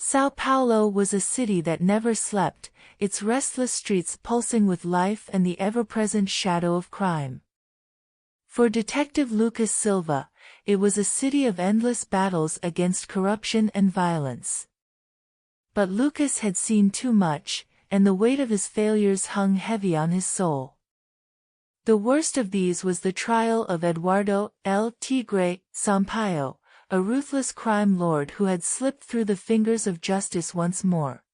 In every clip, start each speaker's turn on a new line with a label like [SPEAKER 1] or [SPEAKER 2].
[SPEAKER 1] São Paulo was a city that never slept, its restless streets pulsing with life and the ever-present shadow of crime. For Detective Lucas Silva, it was a city of endless battles against corruption and violence. But Lucas had seen too much, and the weight of his failures hung heavy on his soul. The worst of these was the trial of Eduardo El Tigre Sampaio, a ruthless crime lord who had slipped through the fingers of justice once more.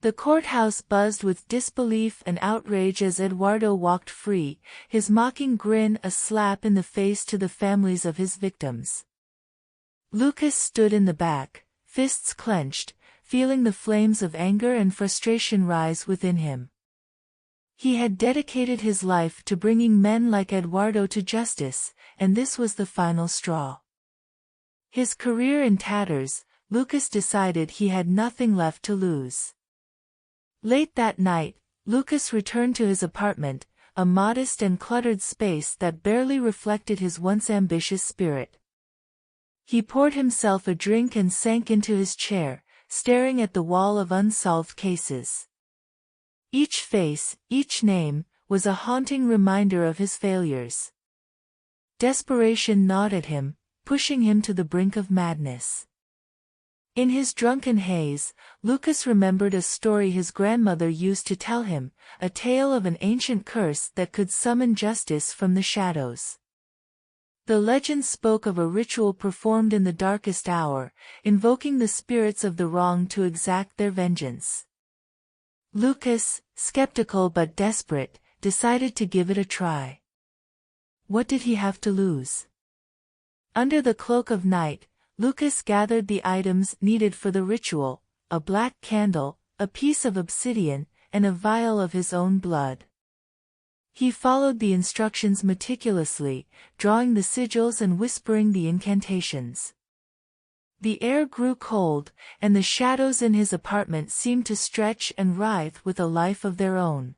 [SPEAKER 1] The courthouse buzzed with disbelief and outrage as Eduardo walked free, his mocking grin a slap in the face to the families of his victims. Lucas stood in the back, fists clenched, feeling the flames of anger and frustration rise within him. He had dedicated his life to bringing men like Eduardo to justice, and this was the final straw. His career in tatters, Lucas decided he had nothing left to lose. Late that night, Lucas returned to his apartment, a modest and cluttered space that barely reflected his once ambitious spirit. He poured himself a drink and sank into his chair, staring at the wall of unsolved cases. Each face, each name, was a haunting reminder of his failures. Desperation gnawed at him, pushing him to the brink of madness. In his drunken haze, Lucas remembered a story his grandmother used to tell him, a tale of an ancient curse that could summon justice from the shadows. The legend spoke of a ritual performed in the darkest hour, invoking the spirits of the wronged to exact their vengeance. Lucas, skeptical but desperate, decided to give it a try. What did he have to lose? Under the cloak of night, Lucas gathered the items needed for the ritual, a black candle, a piece of obsidian, and a vial of his own blood. He followed the instructions meticulously, drawing the sigils and whispering the incantations. The air grew cold, and the shadows in his apartment seemed to stretch and writhe with a life of their own.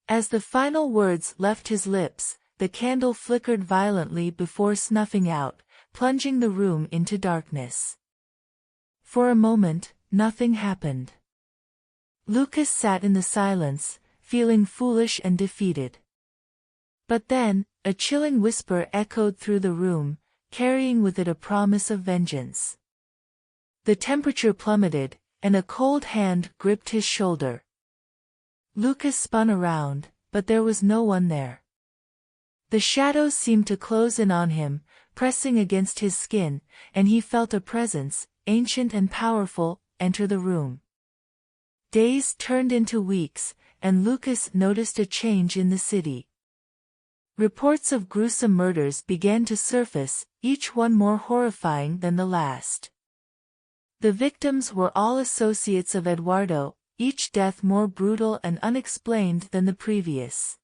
[SPEAKER 1] As the final words left his lips, the candle flickered violently before snuffing out, plunging the room into darkness. For a moment, nothing happened. Lucas sat in the silence, feeling foolish and defeated. But then, a chilling whisper echoed through the room, carrying with it a promise of vengeance. The temperature plummeted, and a cold hand gripped his shoulder. Lucas spun around, but there was no one there. The shadows seemed to close in on him, pressing against his skin, and he felt a presence, ancient and powerful, enter the room. Days turned into weeks, and Lucas noticed a change in the city. Reports of gruesome murders began to surface, each one more horrifying than the last. The victims were all associates of Eduardo, each death more brutal and unexplained than the previous.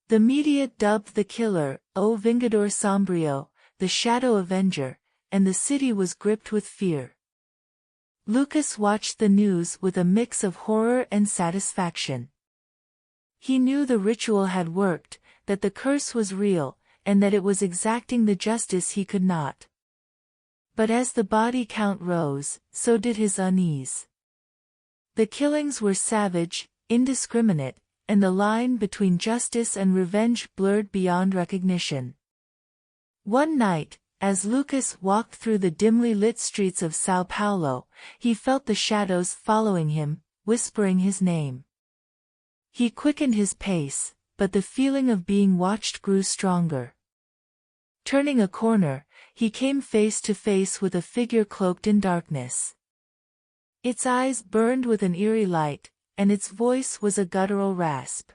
[SPEAKER 1] The media dubbed the killer, O Vingador Sombrio, the Shadow Avenger, and the city was gripped with fear. Lucas watched the news with a mix of horror and satisfaction. He knew the ritual had worked, that the curse was real, and that it was exacting the justice he could not. But as the body count rose, so did his unease. The killings were savage, indiscriminate, and the line between justice and revenge blurred beyond recognition. One night, as Lucas walked through the dimly lit streets of São Paulo, he felt the shadows following him, whispering his name. He quickened his pace, but the feeling of being watched grew stronger. Turning a corner, he came face to face with a figure cloaked in darkness. Its eyes burned with an eerie light, and its voice was a guttural rasp.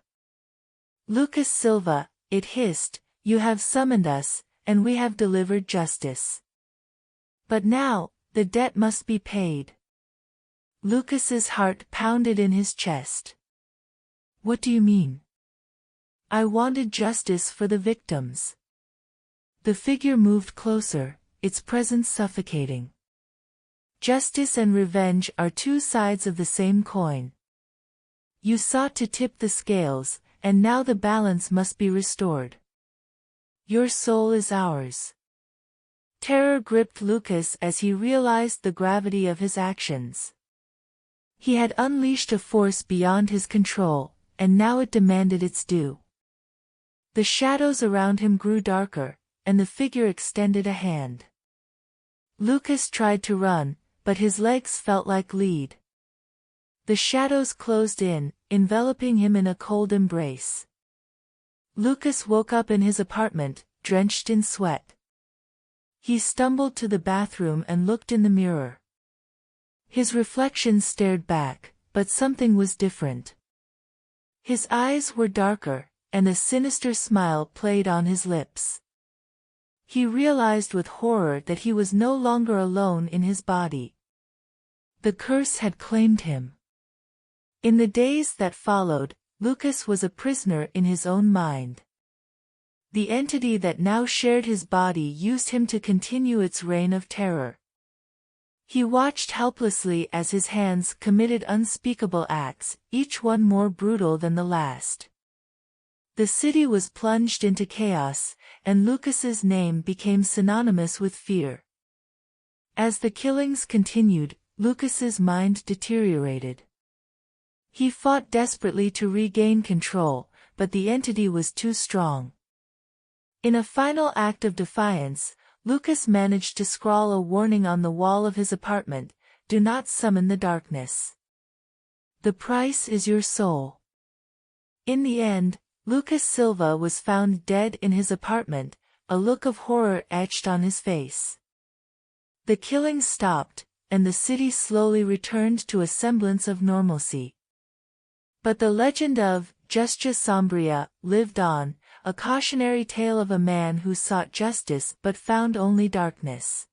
[SPEAKER 1] "Lucas Silva," it hissed, "you have summoned us, and we have delivered justice. But now, the debt must be paid." Lucas's heart pounded in his chest. "What do you mean?" "I wanted justice for the victims." The figure moved closer, its presence suffocating. "Justice and revenge are two sides of the same coin. You sought to tip the scales, and now the balance must be restored. Your soul is ours." Terror gripped Lucas as he realized the gravity of his actions. He had unleashed a force beyond his control, and now it demanded its due. The shadows around him grew darker, and the figure extended a hand. Lucas tried to run, but his legs felt like lead. The shadows closed in, enveloping him in a cold embrace. Lucas woke up in his apartment, drenched in sweat. He stumbled to the bathroom and looked in the mirror. His reflection stared back, but something was different. His eyes were darker, and a sinister smile played on his lips. He realized with horror that he was no longer alone in his body. The curse had claimed him. In the days that followed, Lucas was a prisoner in his own mind. The entity that now shared his body used him to continue its reign of terror. He watched helplessly as his hands committed unspeakable acts, each one more brutal than the last. The city was plunged into chaos, and Lucas's name became synonymous with fear. As the killings continued, Lucas's mind deteriorated. He fought desperately to regain control, but the entity was too strong. In a final act of defiance, Lucas managed to scrawl a warning on the wall of his apartment: "Do not summon the darkness. The price is your soul." In the end, Lucas Silva was found dead in his apartment, a look of horror etched on his face. The killings stopped, and the city slowly returned to a semblance of normalcy. But the legend of Justiça Sombria lived on, a cautionary tale of a man who sought justice but found only darkness.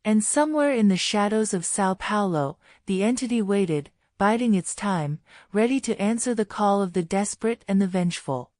[SPEAKER 1] And somewhere in the shadows of São Paulo, the entity waited, biding its time, ready to answer the call of the desperate and the vengeful.